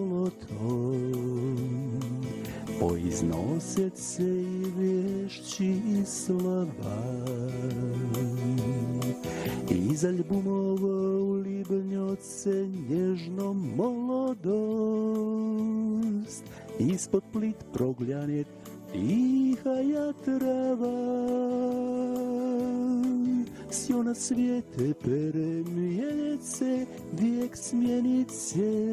zolotom, poiznoset se i vješći i slava. Iz albumova u libnjoce nježno molodost, ispod plit progljanet tihaja trava. Sjo na svijete peremjenice, vijek smjenice,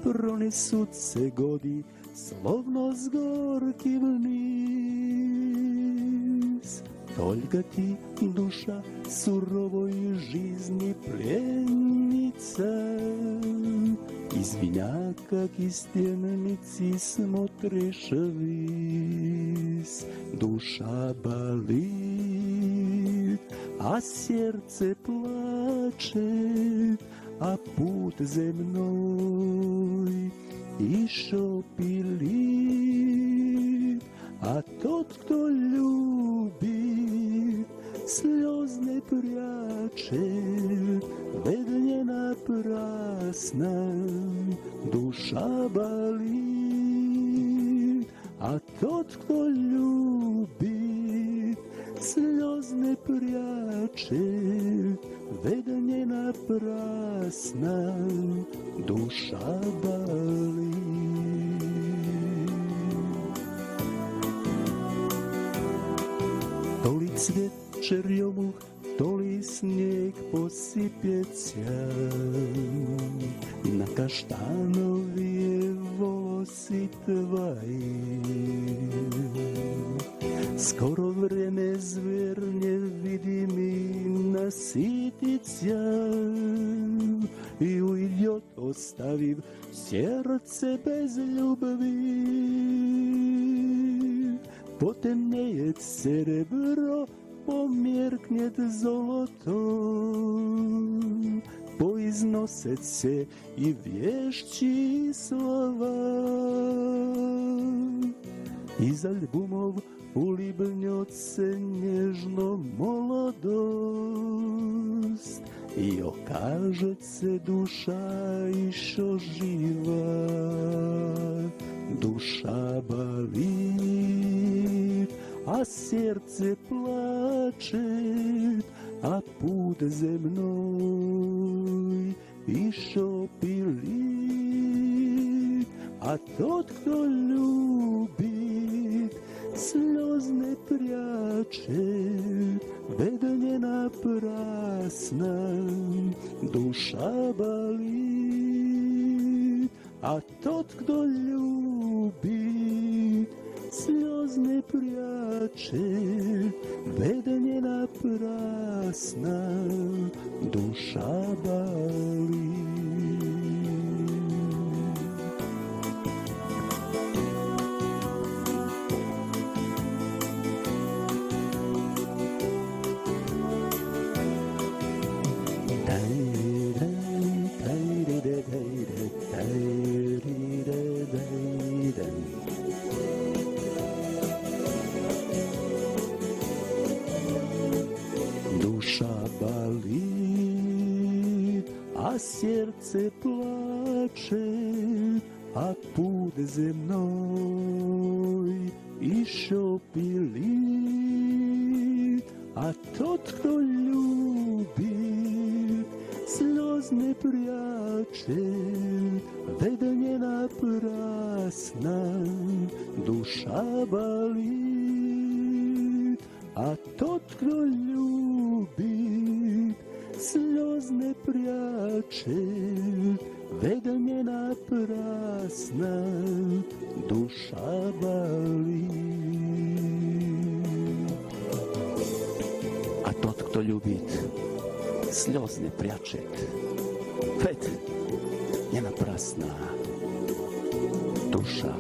pronesut se godi, slovno s gorkim niz. Toljka ti duša surovoj žizni pljenica, iz vinjaka k istjenici smotriš vis. Duša bali, a srce plače, a put zemnoj išao pili. A tot kto ljubi, sljoz ne prjače, vednjena prasna, duša bali. A tot kto ljubi, sljoz ne prjače, vednjena prasna, duša bali. Toli cvjet čerjomuh, toli snijeg posipjeća, na kaštanovije volosi tvoji. Skoro vreme zvernje vidim i nasitića, i u idiot ostaviv srce bez ljubavi. Potemnejet serebro, pomjerknjet zoloto, poiznoset se i vješći slova. Iz albumov u libnjoce nježno molodost, i okažet se duša išo živa. Duša bali, a srce plače, a put zemnoj išao pili. A tot kto ljubi, sljoz ne prjače, vednjena prasna, duša bali. A tot kto ljubi, sljoz ne prjače, vednjena prasna, duša bali. Duša bali, a srce plače, a put zemnoj išao pili. A tot kto ljubi, sljoz ne prjače, vednjena prasna, duša bali. A tot kto ljubi, sljoz ne prjače, vednjena prasna, duša bali. A tot kto ljubit, sljoz ne prjačet, vednjena prasna, duša